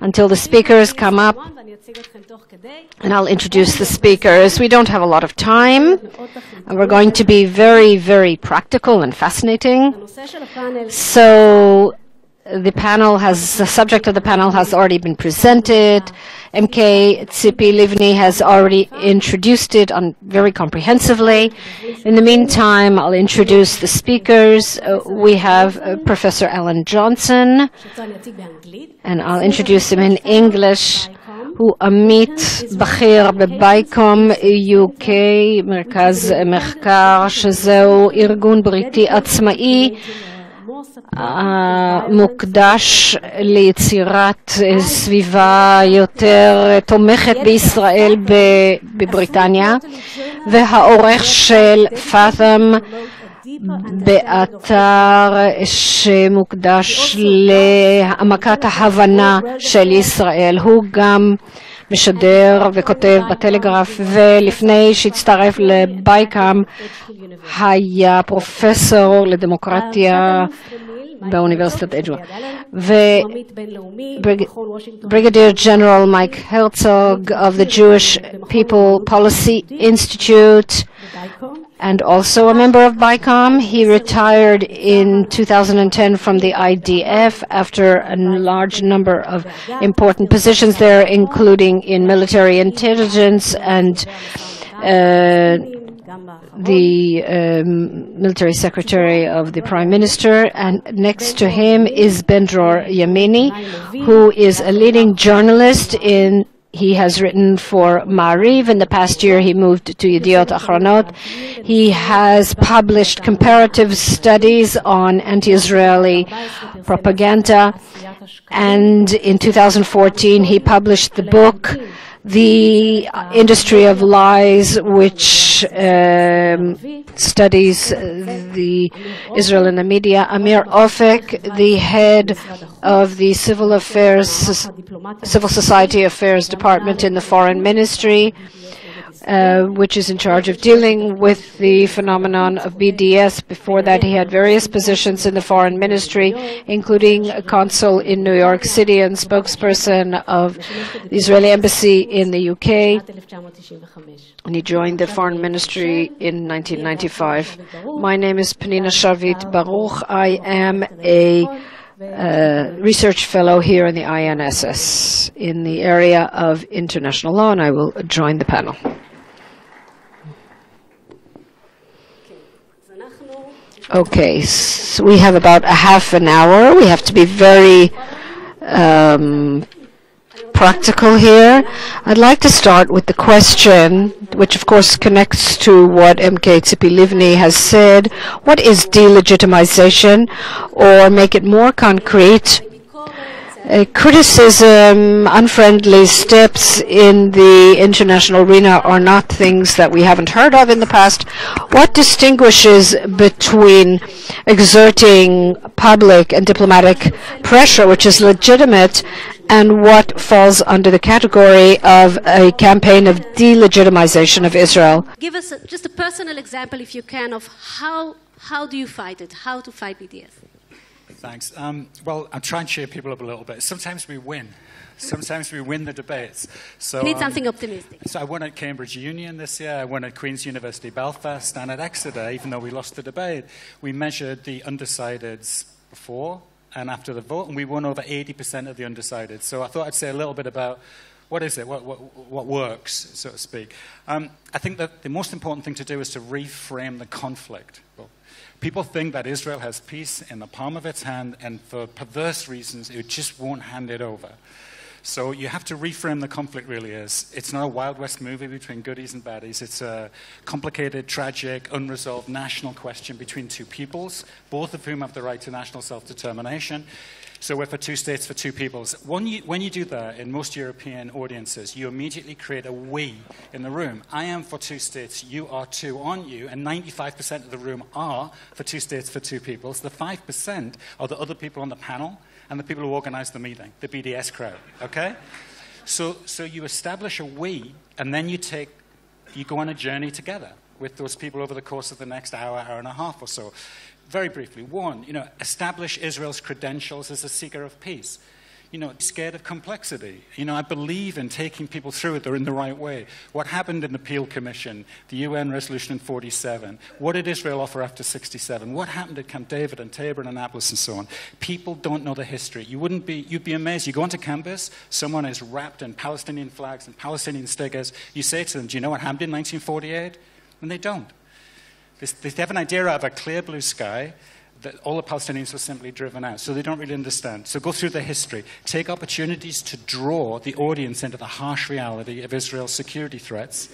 until the speakers come up, and I'll introduce the speakers. We don't have a lot of time, and we're going to be very, very practical and fascinating. So the subject of the panel has already been presented. MK Tzipi Livni has already introduced it very comprehensively. In the meantime, I'll introduce the speakers. We have Professor Alan Johnson, and I'll introduce him in English. הוא עמית בכיר ב-BICOM UK, מרכז מחקר, שזהו ארגון בריטי עצמאי מוקדש ליצירת סביבה יותר תומכת בישראל בבריטניה, והעורך של פאת'ם באתר שמוקדש להעמקת ההבנה של ישראל. הוא גם משדר וכותב בטלגרף, ולפני שהצטרף לבייקאם היה פרופסור לדמוקרטיה באוניברסיטת אדג'וור. Brigadier General Mike Herzog of the Jewish People Policy Institute, and also a member of BICOM. He retired in 2010 from the IDF after a large number of important positions there, including in military intelligence and the military secretary of the Prime Minister. And next to him is Ben-Dror Yemini, who is a leading journalist He has written for Ma'ariv. In the past year, he moved to Yedioth, Ahronoth. He has published comparative studies on anti-Israeli propaganda. And in 2014, he published the book, The Industry of Lies, which studies the Israel in the media. Amir Ofek, the head of the Civil Society Affairs Department in the Foreign Ministry, which is in charge of dealing with the phenomenon of BDS. Before that, he had various positions in the Foreign Ministry, including a consul in New York City and spokesperson of the Israeli Embassy in the UK. And he joined the Foreign Ministry in 1995. My name is Pnina Sharvit Baruch. I am a research fellow here in the INSS in the area of international law, and I will join the panel. Okay, so we have about a half an hour. We have to be very practical here. I'd like to start with the question, which of course connects to what MK Tzipi Livni has said. What is delegitimization? Or make it more concrete, criticism, unfriendly steps in the international arena are not things that we haven't heard of in the past. What distinguishes between exerting public and diplomatic pressure, which is legitimate, and what falls under the category of a campaign of delegitimization of Israel? Give us just a personal example, if you can, of how do you fight it, how to fight BDS. Thanks. Well, I'm trying to cheer people up a little bit. Sometimes we win. Sometimes we win the debates. So, need something optimistic. So I won at Cambridge Union this year. I won at Queen's University Belfast. And at Exeter, even though we lost the debate, we measured the undecideds before and after the vote, and we won over 80% of the undecided. So I thought I'd say a little bit about what is it, what works, so to speak. I think that the most important thing to do is to reframe the conflict. People think that Israel has peace in the palm of its hand, and for perverse reasons, it just won't hand it over. So you have to reframe the conflict, really is. It's not a Wild West movie between goodies and baddies. It's a complicated, tragic, unresolved national question between two peoples, both of whom have the right to national self-determination. So we're for two states, for two peoples. When you do that in most European audiences, you immediately create a we in the room. I am for two states, you are too, aren't you? And 95% of the room are for two states, for two peoples. The 5% are the other people on the panel and the people who organize the meeting, the BDS crowd, okay? So you establish a we, and then you go on a journey together with those people over the course of the next hour, hour and a half or so. Very briefly, one, establish Israel's credentials as a seeker of peace. scared of complexity. I believe in taking people through it in the right way. What happened in the Peel Commission, the UN resolution in 47? What did Israel offer after 67? What happened at Camp David and Tabor and Annapolis and so on? People don't know the history. You'd be amazed. You go onto campus, someone is wrapped in Palestinian flags and Palestinian stickers. You say to them, do you know what happened in 1948? And they don't. They have an idea of a clear blue sky, that all the Palestinians were simply driven out, so they don't really understand. So go through the history. Take opportunities to draw the audience into the harsh reality of Israel's security threats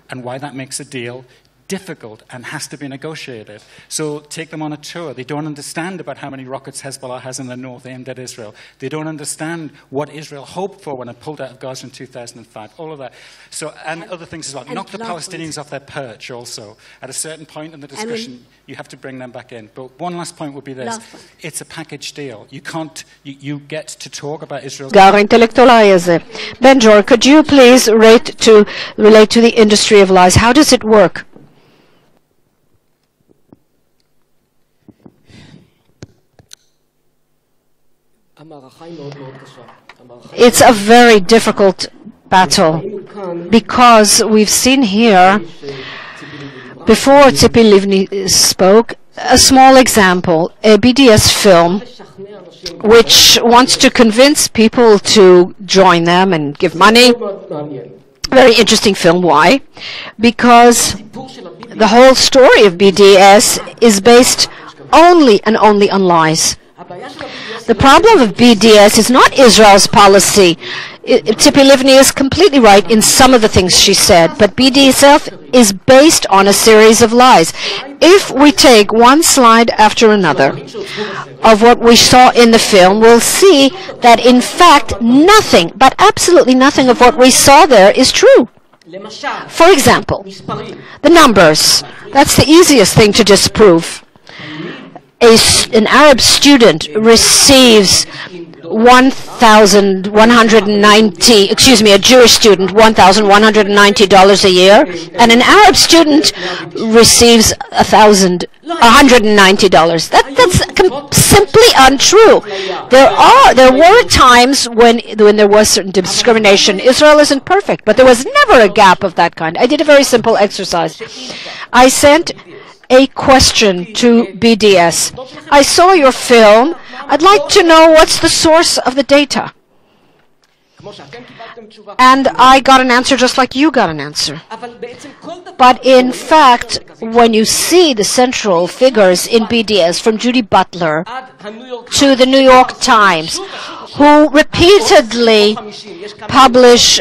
and why that makes a deal difficult and has to be negotiated. So take them on a tour. They don't understand about how many rockets Hezbollah has in the north aimed at Israel. They don't understand what Israel hoped for when it pulled out of Gaza in 2005. All of that. So, and other things as well. Knock the Palestinians off their perch also. At a certain point in the discussion, you have to bring them back in. But one last point would be this. It's a package deal. You can't, you get to talk about Israel. Ben-Dror, could you please relate to the industry of lies? How does it work? It's a very difficult battle because we've seen here, before Tzipi Livni spoke, a small example, a BDS film which wants to convince people to join them and give money. Very interesting film. Why? Because the whole story of BDS is based only and only on lies. The problem of BDS is not Israel's policy. Tzipi Livni is completely right in some of the things she said, but BDS itself is based on a series of lies. If we take one slide after another of what we saw in the film, we'll see that in fact nothing, but absolutely nothing of what we saw there is true. For example, the numbers. That's the easiest thing to disprove. An Arab student receives a Jewish student $1,190 a year, and an Arab student receives $190. That's simply untrue. There were times when there was certain discrimination. Israel isn't perfect, but there was never a gap of that kind. I did a very simple exercise. I sent a question to BDS. I saw your film. I'd like to know what's the source of the data. And I got an answer just like you got an answer. But in fact, when you see the central figures in BDS, from Judy Butler to the New York Times, who repeatedly publish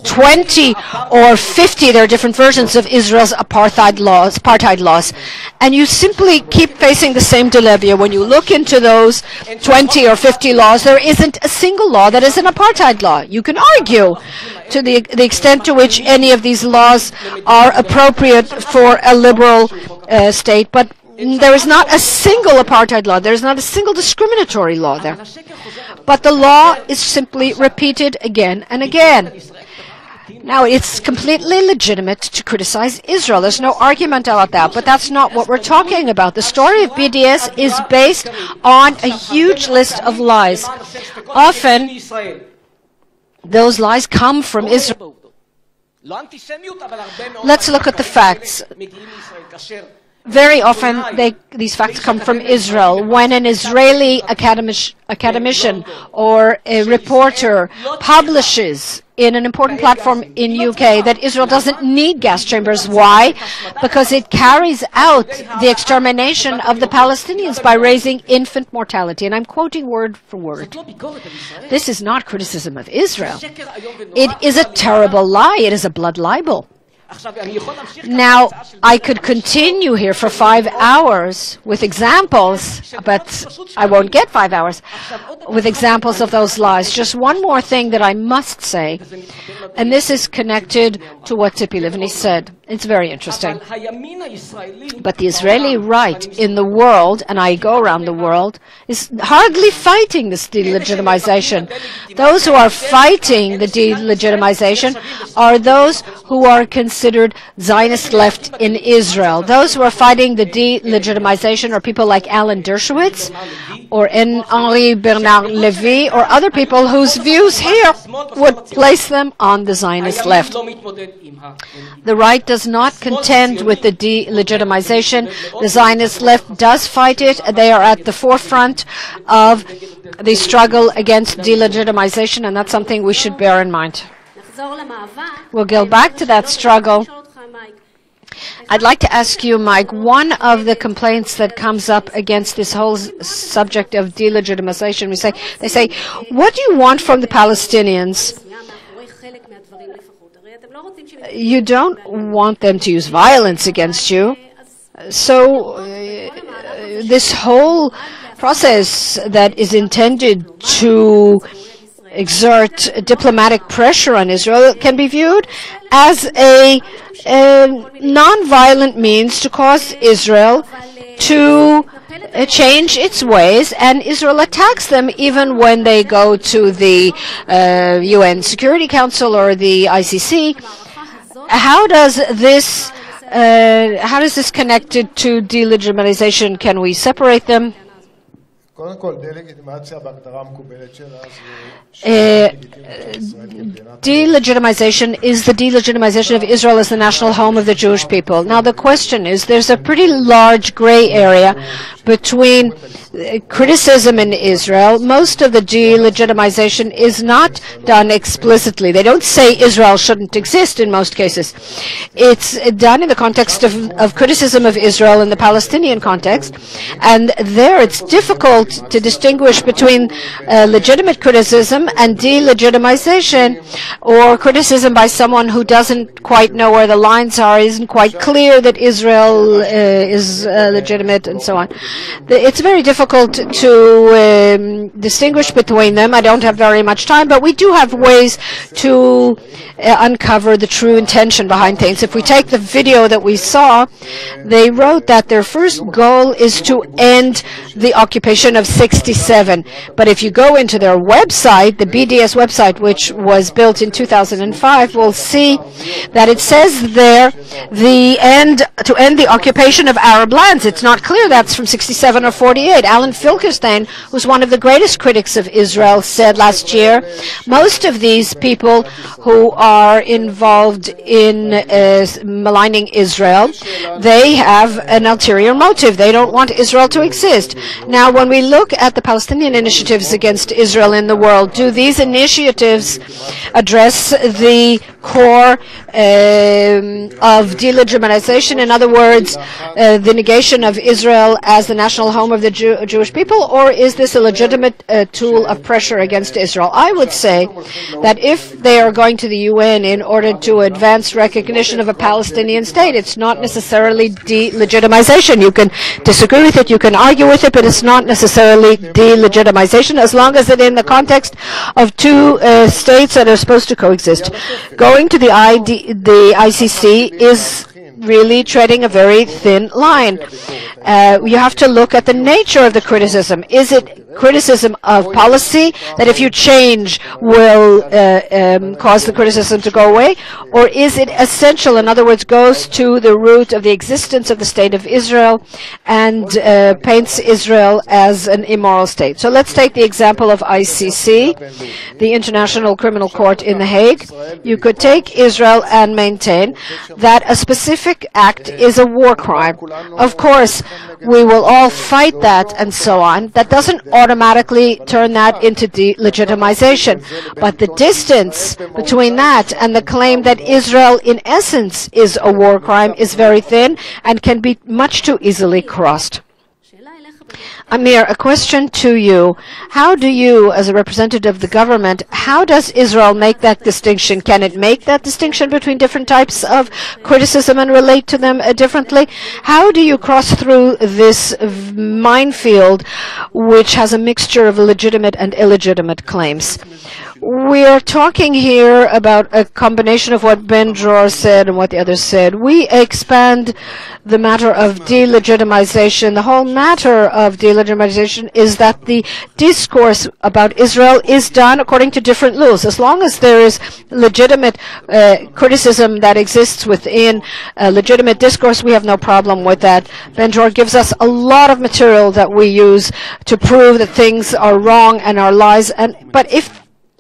20 or 50, there are different versions of Israel's apartheid laws, and you simply keep facing the same dilemma. When you look into those 20 or 50 laws, there isn't a single law that is an apartheid law. You can argue to the extent to which any of these laws are appropriate for a liberal state, but there is not a single apartheid law. There is not a single discriminatory law there. But the law is simply repeated again and again. Now, it's completely legitimate to criticize Israel. There's no argument about that, but that's not what we're talking about. The story of BDS is based on a huge list of lies. Often, those lies come from Israel. Let's look at the facts. Very often, these facts come from Israel. When an Israeli academician or a reporter publishes in an important platform in UK that Israel doesn't need gas chambers. Why? Because it carries out the extermination of the Palestinians by raising infant mortality. And I'm quoting word for word. This is not criticism of Israel. It is a terrible lie. It is a blood libel. Now, I could continue here for 5 hours with examples, but I won't get 5 hours with examples of those lies. Just one more thing that I must say, and this is connected to what Tzipi Livni said. It's very interesting. But the Israeli right in the world, and I go around the world, is hardly fighting this delegitimization. Those who are fighting the delegitimization are those who are considering considered Zionist left in Israel. Those who are fighting the delegitimization are people like Alan Dershowitz or Henri Bernard Levy or other people whose views here would place them on the Zionist left. The right does not contend with the delegitimization. The Zionist left does fight it. They are at the forefront of the struggle against delegitimization, and that's something we should bear in mind. We'll go back to that struggle. I'd like to ask you, Mike, one of the complaints that comes up against this whole subject of delegitimization, they say, what do you want from the Palestinians? You don't want them to use violence against you. So this whole process that is intended to exert diplomatic pressure on Israel can be viewed as a non-violent means to cause Israel to change its ways, and Israel attacks them even when they go to the UN Security Council or the ICC. How does this connected to delegitimization? Can we separate them? Delegitimization is the delegitimization of Israel as the national home of the Jewish people. Now the question is, there's a pretty large gray area between criticism in Israel. Most of the delegitimization is not done explicitly. They don't say Israel shouldn't exist in most cases. It's done in the context of criticism of Israel in the Palestinian context, and there it's difficult to distinguish between legitimate criticism and delegitimization, or criticism by someone who doesn't quite know where the lines are, isn't quite clear that Israel is legitimate, and so on. It's very difficult to distinguish between them. I don't have very much time, but we do have ways to uncover the true intention behind things. If we take the video that we saw, they wrote that their first goal is to end the occupation of 67. But if you go into their website, the BDS website, which was built in 2005, we'll see that it says there to end the occupation of Arab lands. It's not clear that's from 67 or 48. Alan Finkelstein, who's one of the greatest critics of Israel, said last year, most of these people who are involved in maligning Israel, they have an ulterior motive. They don't want Israel to exist. Now, when we look at the Palestinian initiatives against Israel in the world, do these initiatives address the core of delegitimization? In other words, the negation of Israel as the national home of the Jewish people, or is this a legitimate tool of pressure against Israel? I would say that if they are going to the UN in order to advance recognition of a Palestinian state, it's not necessarily delegitimization. You can disagree with it, you can argue with it, but it's not necessarily delegitimization as long as it's in the context of two states that are supposed to coexist. Going to the ICC is really treading a very thin line. You have to look at the nature of the criticism. Is it criticism of policy that if you change will cause the criticism to go away? Or is it essential, in other words, goes to the root of the existence of the state of Israel and paints Israel as an immoral state? So let's take the example of ICC, the International Criminal Court in The Hague. You could take Israel and maintain that a specific act is a war crime. Of course, we will all fight that and so on. That doesn't automatically turn that into delegitimization. But the distance between that and the claim that Israel in essence is a war crime is very thin and can be much too easily crossed. Amir, a question to you. How do you, as a representative of the government, how does Israel make that distinction? Can it make that distinction between different types of criticism and relate to them differently? How do you cross through this minefield which has a mixture of legitimate and illegitimate claims? we are talking here about a combination of what Ben-Dror said and what the others said. We expand the matter of delegitimization. The whole matter of delegitimization is that the discourse about Israel is done according to different rules. As long as there is legitimate criticism that exists within legitimate discourse, we have no problem with that. Ben-Dror gives us a lot of material that we use to prove that things are wrong and are lies.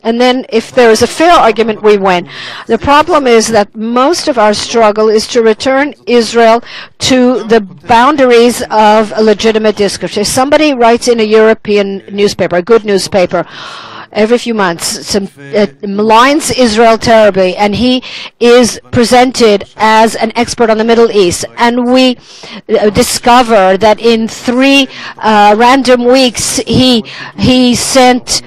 And then if there is a fair argument, we win. The problem is that most of our struggle is to return Israel to the boundaries of a legitimate discourse. If somebody writes in a European newspaper, a good newspaper, every few months, maligns Israel terribly, and he is presented as an expert on the Middle East, and we discover that in 3 random weeks he sent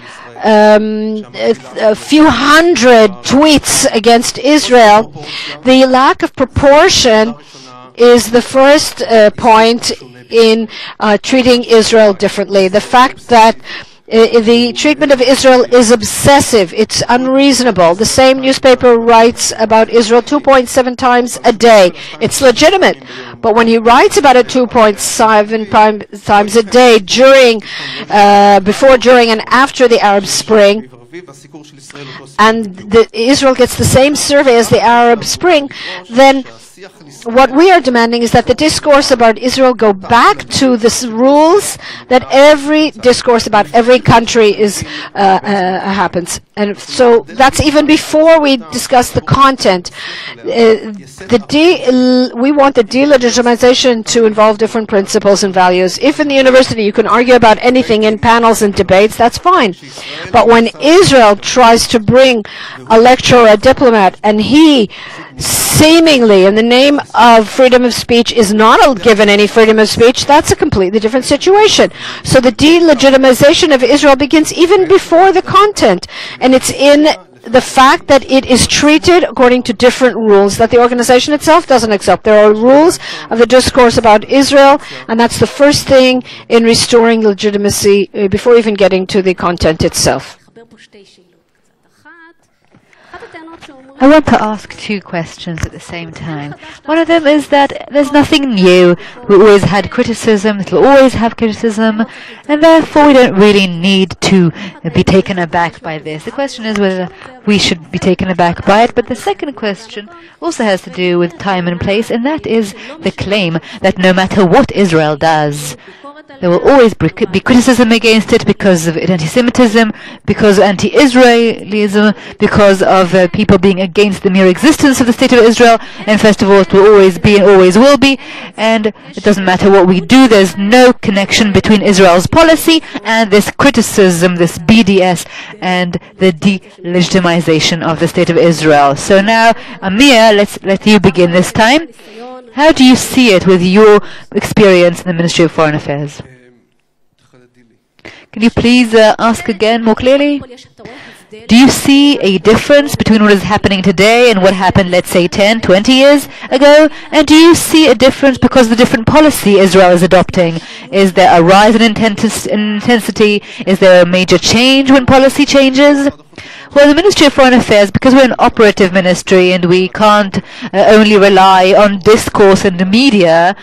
a few hundred tweets against Israel. The lack of proportion is the first point in treating Israel differently. The fact that the treatment of Israel is obsessive. It's unreasonable. The same newspaper writes about Israel 2.7 times a day. It's legitimate. But when he writes about it 2.7 times a day during, before, during, and after the Arab Spring, and Israel gets the same survey as the Arab Spring, then what we are demanding is that the discourse about Israel go back to the rules that every discourse about every country happens. And so that's even before we discuss the content. We want the delegitimization to involve different principles and values. If in the university you can argue about anything in panels and debates, that's fine. But when Israel tries to bring a lecturer, a diplomat, and he seemingly, in the name of freedom of speech, is not given any freedom of speech, that's a completely different situation. So the delegitimization of Israel begins even before the content, and it's in the fact that it is treated according to different rules that the organization itself doesn't accept. There are rules of the discourse about Israel, and that's the first thing in restoring legitimacy before even getting to the content itself. I want to ask 2 questions at the same time. One of them is that there's nothing new. We always had criticism, it'll always have criticism, and therefore we don't really need to be taken aback by this. The question is whether we should be taken aback by it, but the second question also has to do with time and place, and that is the claim that no matter what Israel does, there will always be criticism against it because of anti-Semitism, because of anti-Israelism, because of people being against the mere existence of the State of Israel, and first of all, it will always be and always will be, and it doesn't matter what we do, there's no connection between Israel's policy and this criticism, this BDS, and the delegitimization of the State of Israel. So now, Amir, let's let you begin this time. How do you see it with your experience in the Ministry of Foreign Affairs? Can you please ask again more clearly? Do you see a difference between what is happening today and what happened, let's say, 10, 20 years ago? And do you see a difference because of the different policy Israel is adopting? Is there a rise in intensity? Is there a major change when policy changes? Well, the Ministry of Foreign Affairs, because we're an operative ministry and we can't only rely on discourse and media,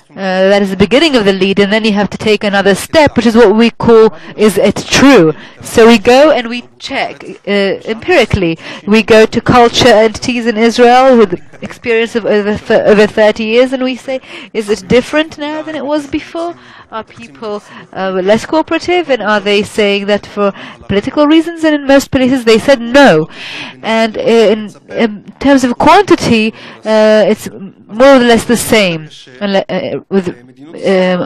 that is the beginning of the lead, and then you have to take another step, which is what we call, is it true? So we go and we check empirically. We go to culture entities in Israel with experience of over 30 years, and we say, is it different now than it was before? Are people less cooperative, and are they saying that for political reasons? And in most places they said no. And in terms of quantity, it's more or less the same,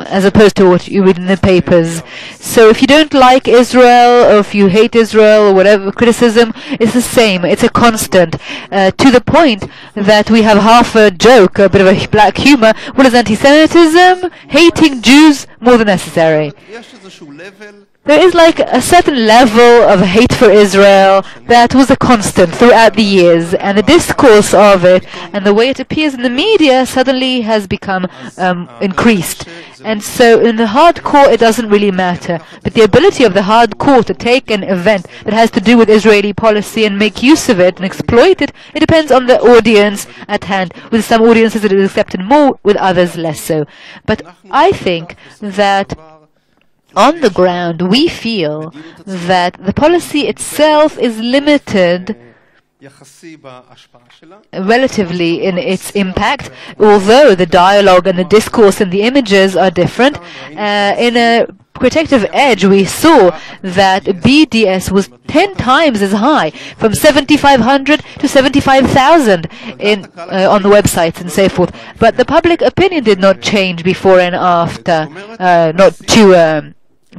as opposed to what you read in the papers. So if you don't like Israel, or if you hate Israel, or whatever criticism, it's the same. It's a constant, to the point that we have half a joke, a bit of a black humor. What is anti-Semitism? Hating Jews more than necessary. there is like a certain level of hate for Israel that was a constant throughout the years, and the discourse of it and the way it appears in the media suddenly has become increased. And so in the hardcore it doesn't really matter, but the ability of the hardcore to take an event that has to do with Israeli policy and make use of it and exploit it, it depends on the audience at hand. With some audiences it is accepted more, with others less so. But I think that on the ground we feel that the policy itself is limited relatively in its impact, although the dialogue and the discourse and the images are different. In a protective edge we saw that BDS was 10 times as high, from 7,500 to 75,000 on the websites and so forth. But the public opinion did not change before and after, not too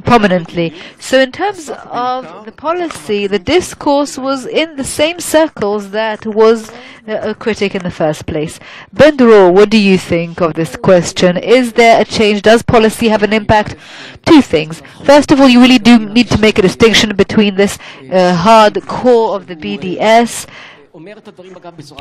prominently. So in terms of the policy, the discourse was in the same circles that was a critic in the first place. Ben-Dror, what do you think of this question? Is there a change? Does policy have an impact? Two things. First of all, you really do need to make a distinction between this hard core of the BDS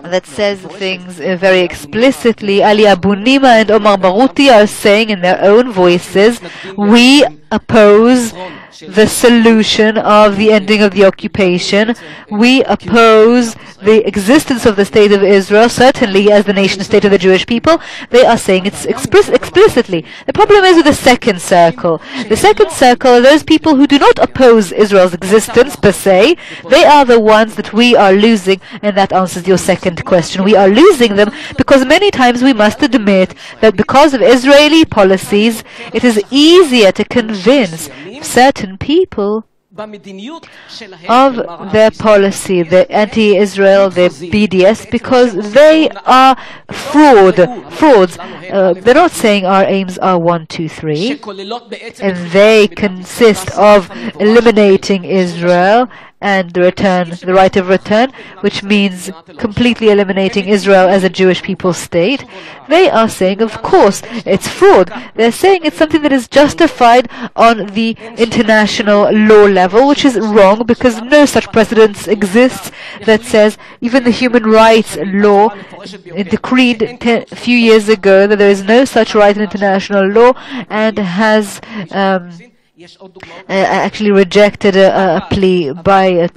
that says things very explicitly. Ali Abunima and Omar Baruti are saying in their own voices, we oppose the solution of the ending of the occupation. We oppose the existence of the State of Israel, certainly as the nation-state of the Jewish people. They are saying it's explicitly. The problem is with the second circle. The second circle are those people who do not oppose Israel's existence per se. They are the ones that we are losing, and that answers your second question. We are losing them because many times we must admit that because of Israeli policies, it is easier to convince certain people of their policy, the anti-Israel, the BDS, because they are frauds. They're not saying our aims are 1, 2, 3, and they consist of eliminating Israel and the right of return, which means completely eliminating Israel as a Jewish people state. They are saying, of course, it's fraud. They're saying it's something that is justified on the international law level, which is wrong because no such precedent exists that says, even the human rights law decreed a few years ago that there is no such right in international law, and has actually rejected a plea by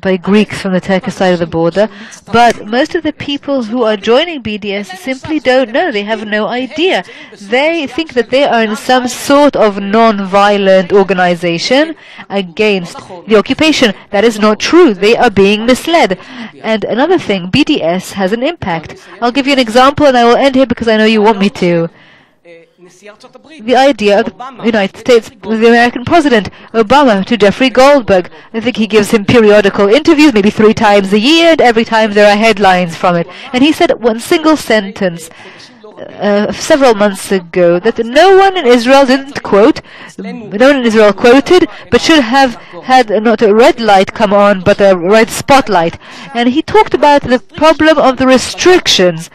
by Greeks from the Turkish side of the border. But most of the people who are joining BDS simply don't know. They have no idea. They think that they are in some sort of non-violent organization against the occupation. That is not true. They are being misled. And another thing, BDS has an impact. I'll give you an example, and I will end here because I know you want me to. The idea of the United States, the American President Obama, to Jeffrey Goldberg. I think he gives him periodical interviews, maybe 3 times a year, and every time there are headlines from it. And he said one single sentence several months ago that no one in Israel didn't quote, no one in Israel quoted, but should have had not a red light come on, but a red spotlight. And he talked about the problem of the restrictions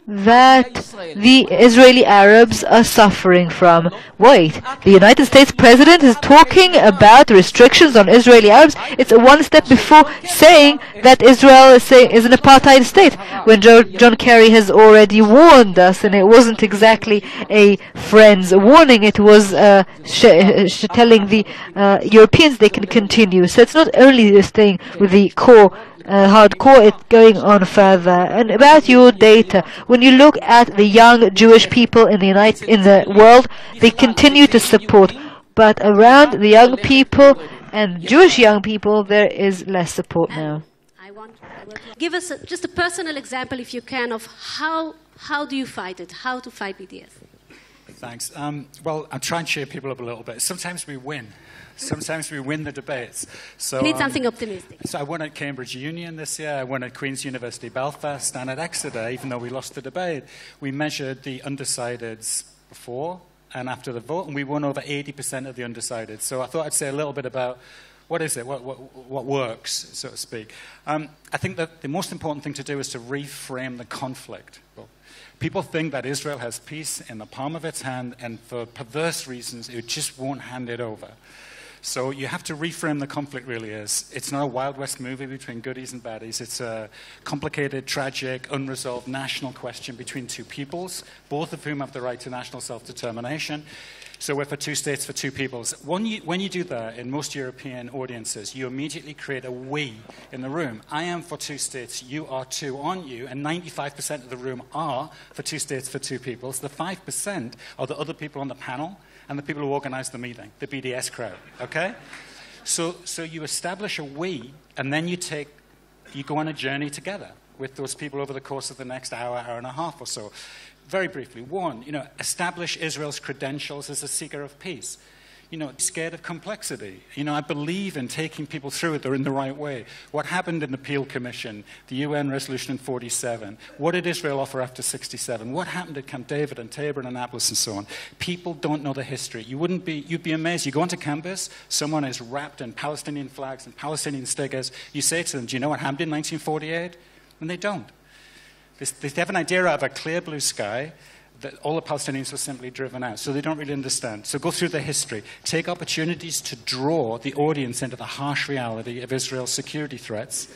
that the Israeli Arabs are suffering from. Wait, the United States President is talking about restrictions on Israeli Arabs? It's one step before saying that Israel is an apartheid state, when John Kerry has already warned us, and it wasn't exactly a friend's warning, it was telling the Europeans they can continue. So it's not only staying with the core hardcore, it's going on further. And about your data, when you look at the young Jewish people in the world, they continue to support, but around the young people and Jewish young people, there is less support now. Give us just a personal example, if you can, of how do you fight it, how to fight BDS. Thanks. Well, I'm trying to cheer people up a little bit. Sometimes we win. Sometimes we win the debates. So, you need something optimistic. So I won at Cambridge Union this year. I won at Queen's University Belfast and at Exeter, even though we lost the debate. We measured the undecideds before and after the vote, and we won over 80% of the undecideds. So I thought I'd say a little bit about what is it? What works, so to speak? I think that the most important thing to do is to reframe the conflict. People think that Israel has peace in the palm of its hand, and for perverse reasons, it just won't hand it over. So you have to reframe the conflict, really is. It's not a Wild West movie between goodies and baddies. It's a complicated, tragic, unresolved national question between two peoples, both of whom have the right to national self-determination. So we're for two states, for two peoples. When you do that in most European audiences, you immediately create a we in the room. I am for two states, you are too, aren't you? And 95% of the room are for two states, for two peoples. The 5% are the other people on the panel and the people who organize the meeting, the BDS crowd, okay? So you establish a we, and then you go on a journey together with those people over the course of the next hour and a half or so. Very briefly, one, establish Israel's credentials as a seeker of peace. Scared of complexity. I believe in taking people through it in the right way. What happened in the Peel Commission, the UN resolution in 47? What did Israel offer after 67? What happened at Camp David and Tabor and Annapolis and so on? People don't know the history. You'd be amazed. You go onto campus, someone is wrapped in Palestinian flags and Palestinian stickers. You say to them, do you know what happened in 1948? And they don't. They have an idea out of a clear blue sky that all the Palestinians were simply driven out, so they don't really understand. So go through the history. Take opportunities to draw the audience into the harsh reality of Israel's security threats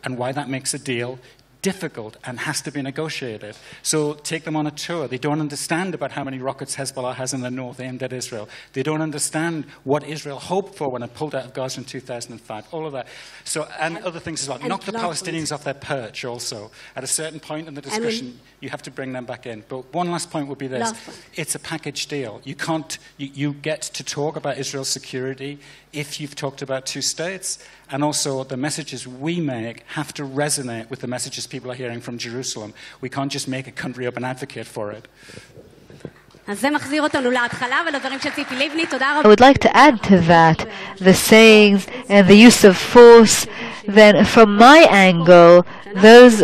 and why that makes a deal difficult and has to be negotiated. So take them on a tour. They don't understand about how many rockets Hezbollah has in the north aimed at Israel. They don't understand what Israel hoped for when it pulled out of Gaza in 2005. All of that. So, and other things as well. Knock the Palestinians off their perch also. At a certain point in the discussion, you have to bring them back in. But one last point would be this. It's a package deal. You get to talk about Israel's security if you've talked about two states, and also the messages we make have to resonate with the messages people are hearing from Jerusalem. We can't just make a country up and advocate for it. אז זה מחזיר אותנו להתחלה ולדברים של ציפי לבני. תודה I רבה. would like to add to that the sayings and the use of force. Then from my angle, those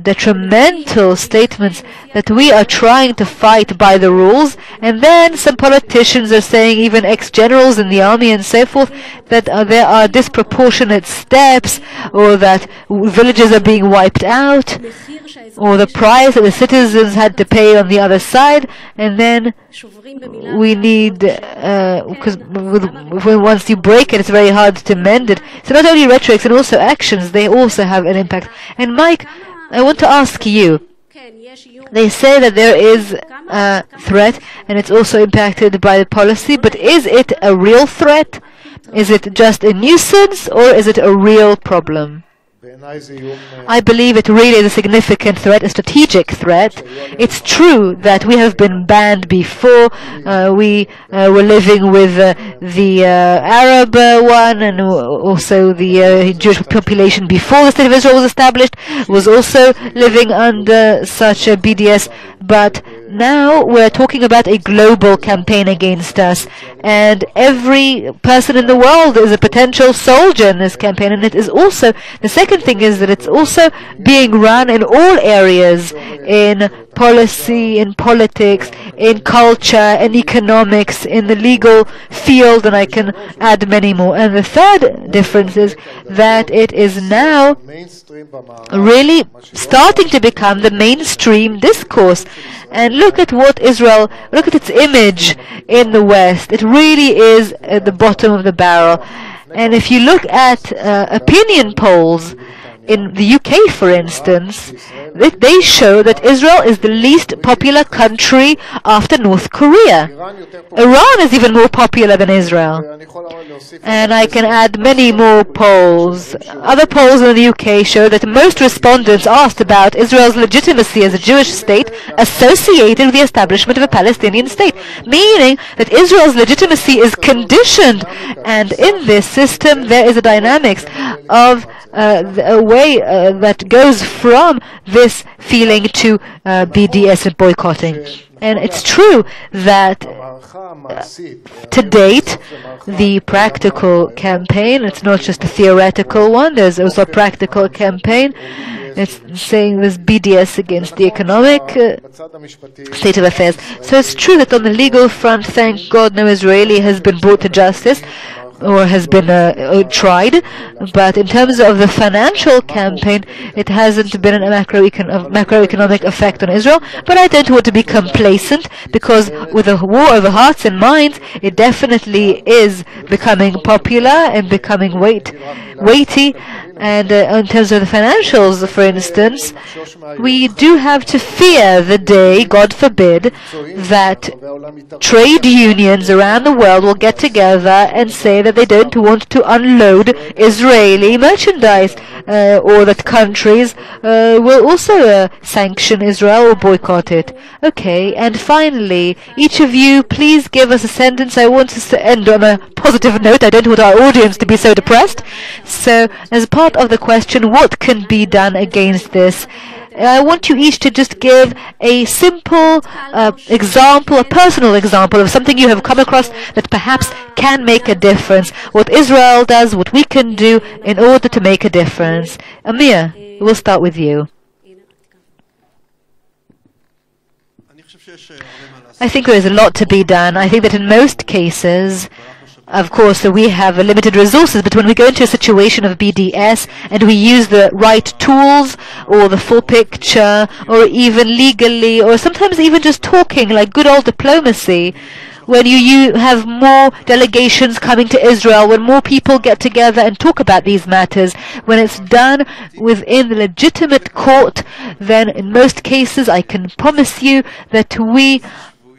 detrimental statements that we are trying to fight by the rules, and then some politicians are saying, even ex-generals in the army and so forth, that there are disproportionate steps, or that villages are being wiped out, or the price that the citizens had to pay on the other side, and then we need, because once you break it, it's very hard to mend it. So not only rhetorics and also actions, they also have an impact. And Mike, I want to ask you, they say that there is a threat and it's also impacted by the policy, but is it a real threat? Is it just a nuisance, or is it a real problem? I believe it really is a significant threat, a strategic threat. It's true that we have been banned before. We were living with the Arab one, and also the Jewish population before the State of Israel was established was also living under such a BDS. But now we're talking about a global campaign against us, and every person in the world is a potential soldier in this campaign. And it is also, the second thing is that it's also being run in all areas, in policy, in politics, in culture, in economics, in the legal field, and I can add many more. And the third difference is that it is now really starting to become the mainstream discourse. And look at what Israel, look at its image in the West. It really is at the bottom of the barrel. And if you look at opinion polls in the UK, for instance, they show that Israel is the least popular country after North Korea. Iran is even more popular than Israel. And I can add many more polls. Other polls in the UK show that most respondents asked about Israel's legitimacy as a Jewish state associated with the establishment of a Palestinian state, meaning that Israel's legitimacy is conditioned. And in this system, there is a dynamics of a way that goes from this feeling to BDS and boycotting. And it's true that to date, the practical campaign, it's not just a theoretical one, there's also a practical campaign. It's saying this BDS against the economic state of affairs. So it's true that on the legal front, thank God, no Israeli has been brought to justice. or has been tried, but in terms of the financial campaign, it hasn't been a macroeconomic effect on Israel. But I don't want to be complacent, because with a war over hearts and minds, it definitely is becoming popular and becoming weighty. And in terms of the financials, for instance, we do have to fear the day, God forbid, that trade unions around the world will get together and say that they don't want to unload Israeli merchandise, or that countries will also sanction Israel or boycott it. Okay, and finally, each of you, please give us a sentence. I want us to end on a positive note. I don't want our audience to be so depressed. So, as part of the question, what can be done against this? I want you each to just give a simple example, a personal example of something you have come across that perhaps can make a difference. What Israel does, what we can do in order to make a difference. Amir, we'll start with you. I think there is a lot to be done. I think that in most cases, of course, we have limited resources, but when we go into a situation of BDS and we use the right tools or the full picture or even legally or sometimes even just talking like good old diplomacy, when you have more delegations coming to Israel, when more people get together and talk about these matters, when it's done within the legitimate court, then in most cases I can promise you that we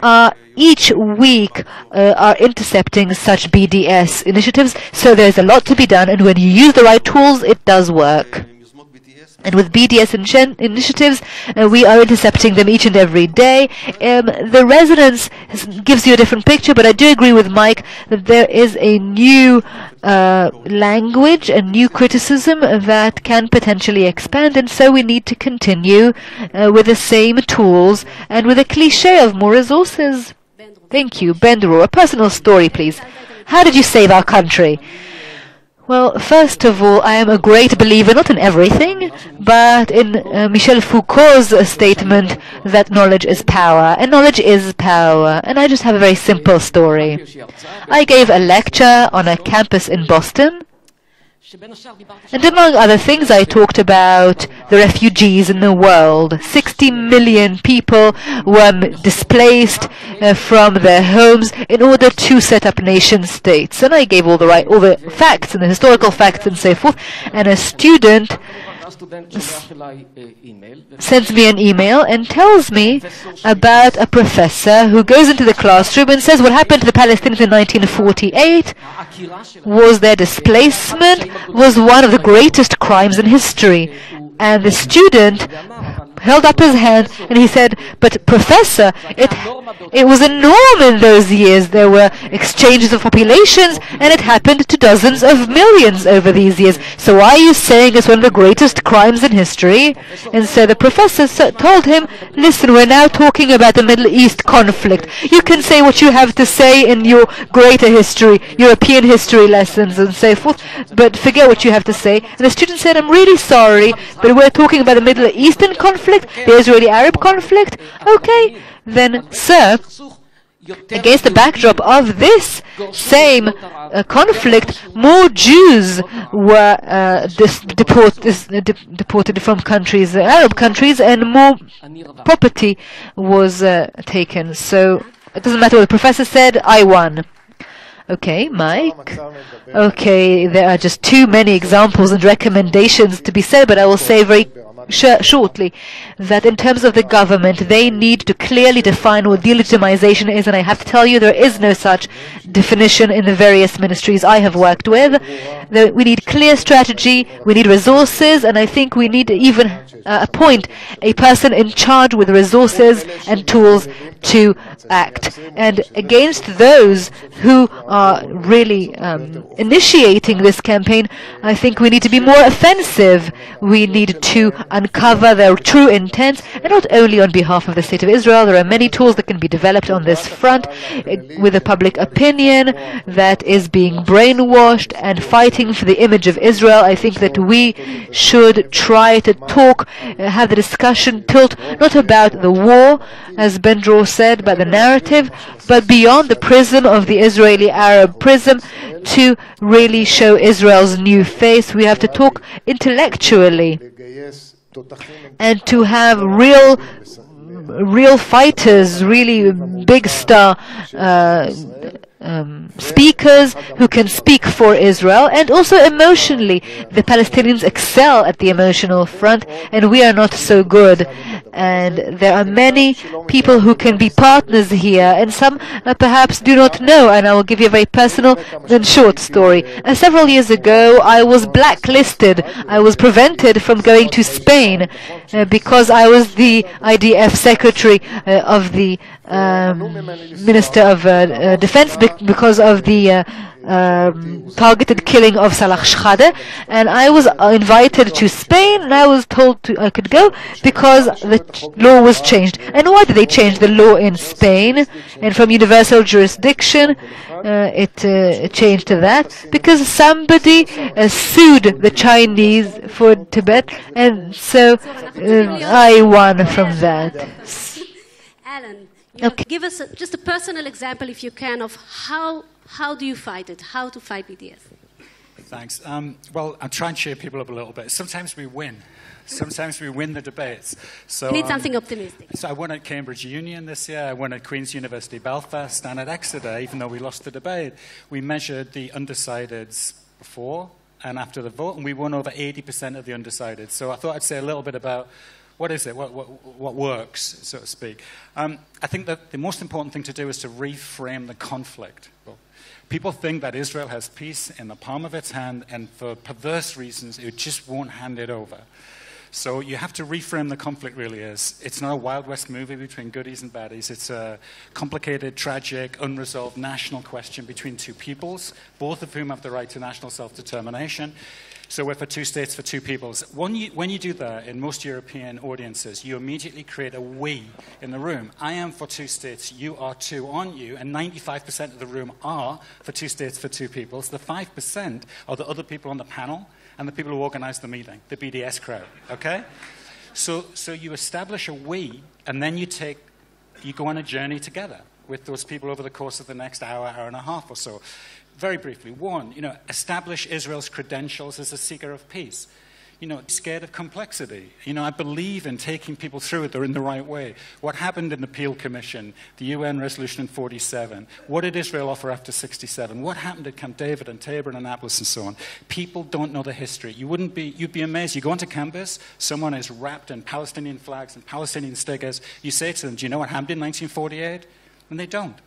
are each week are intercepting such BDS initiatives. So there's a lot to be done, and when you use the right tools, it does work. And with BDS initiatives, we are intercepting them each and every day. The resonance gives you a different picture, but I do agree with Mike that there is a new language, a new criticism that can potentially expand, and so we need to continue with the same tools and with a cliché of more resources. Thank you. Ben-Dror, a personal story, please. How did you save our country? Well, first of all, I am a great believer, not in everything, but in Michel Foucault's statement that knowledge is power, and knowledge is power. And I just have a very simple story. I gave a lecture on a campus in Boston, and among other things, I talked about the refugees in the world. 60 million people were displaced from their homes in order to set up nation states. And I gave all the facts and the historical facts and so forth. And a student sends me an email and tells me about a professor who goes into the classroom and says what happened to the Palestinians in 1948 was their displacement, was one of the greatest crimes in history. And the student held up his hand and he said, "But professor, it was a norm in those years. There were exchanges of populations and it happened to dozens of millions over these years. So why are you saying it's one of the greatest crimes in history?" And so the professor told him, "Listen, we're now talking about the Middle East conflict. You can say what you have to say in your greater history, European history lessons and so forth, but forget what you have to say." And the student said, "I'm really sorry, but we're talking about the Middle Eastern conflict, the Israeli-Arab conflict." Okay, then, sir, against the backdrop of this same conflict, more Jews were deported from countries, Arab countries, and more property was taken. So it doesn't matter what the professor said, I won. Okay, Mike. Okay, there are just too many examples and recommendations to be said, but I will say very shortly that in terms of the government, they need to clearly define what delegitimization is, and I have to tell you there is no such definition in the various ministries I have worked with. We need clear strategy, we need resources, and I think we need to even appoint a person in charge with resources and tools to act. And against those who are really initiating this campaign, I think we need to be more offensive. We need to uncover their true intent, and not only on behalf of the State of Israel. There are many tools that can be developed on this front with a public opinion that is being brainwashed and fighting fighting for the image of Israel. I think that we should try to talk, have the discussion tilt not about the war, as Ben-Dror said, about the narrative, but beyond the prism of the Israeli-Arab prism, to really show Israel's new face. We have to talk intellectually and to have real fighters, really big star speakers who can speak for Israel, and also emotionally. The Palestinians excel at the emotional front, and we are not so good. And there are many people who can be partners here, and some perhaps do not know. And I will give you a very personal and short story. Several years ago, I was blacklisted. I was prevented from going to Spain because I was the IDF secretary of the Minister of Defense, because of the targeted killing of Salah Shkhade, and I was invited to Spain, and I was told I could go because the law was changed. And why did they change the law in Spain? And from universal jurisdiction, it changed to that because somebody sued the Chinese for Tibet, and so I won from that. Alan, give us just a personal example, if you can, of how do you fight it? How to fight BDS? Thanks. Well, I'm trying to cheer people up a little bit. Sometimes we win. Sometimes we win the debates. So, you need something optimistic. So I won at Cambridge Union this year. I won at Queen's University Belfast and at Exeter, even though we lost the debate. We measured the undecideds before and after the vote, and we won over 80% of the undecideds. So I thought I'd say a little bit about what is it, what works, so to speak. I think that the most important thing to do is to reframe the conflict. Well, people think that Israel has peace in the palm of its hand, and for perverse reasons, it just won't hand it over. So you have to reframe the conflict, really is. It's not a Wild West movie between goodies and baddies. It's a complicated, tragic, unresolved national question between two peoples, both of whom have the right to national self-determination. So we're for two states, for two peoples. When you do that in most European audiences, you immediately create a we in the room. I am for two states, you are too, aren't you? And 95% of the room are for two states, for two peoples. The 5% are the other people on the panel and the people who organize the meeting, the BDS crowd, okay? So you establish a we, and then you go on a journey together with those people over the course of the next hour and a half or so. Very briefly, one, establish Israel's credentials as a seeker of peace. Scared of complexity. I believe in taking people through it in the right way. What happened in the Peel Commission, the UN resolution in 47? What did Israel offer after 67? What happened at Camp David and Tabor and Annapolis and so on? People don't know the history. You'd be amazed. You go onto campus, someone is wrapped in Palestinian flags and Palestinian stickers. You say to them, do you know what happened in 1948? And they don't.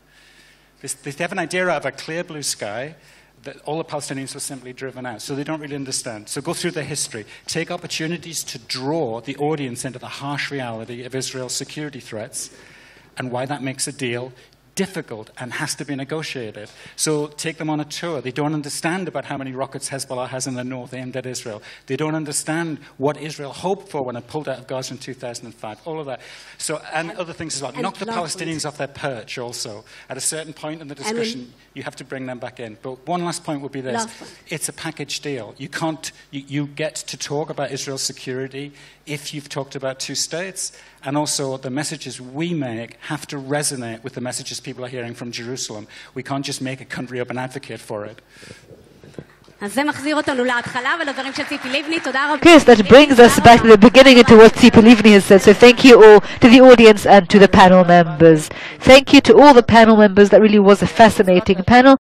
They have an idea of a clear blue sky, that all the Palestinians were simply driven out, so they don't really understand. So go through the history. Take opportunities to draw the audience into the harsh reality of Israel's security threats and why that makes a deal difficult and has to be negotiated. So take them on a tour. They don't understand about how many rockets Hezbollah has in the north aimed at Israel. They don't understand what Israel hoped for when it pulled out of Gaza in 2005. All of that. So, and other things as well. Knock the Palestinians off their perch also. At a certain point in the discussion, you have to bring them back in. But one last point would be this. It's a package deal. You can't, you get to talk about Israel's security if you've talked about two states, and also the messages we make have to resonate with the messages people are hearing from Jerusalem. We can't just make a country up and advocate for it. אז זה מחזיר אותנו להתחלה ולדברים של ציפי לבני. תודה רבה. Yes, that brings us back to the beginning and to what Tzipi Livni has said. So thank you all to the audience and to the panel members. Thank you to all the panel members. That really was a fascinating panel.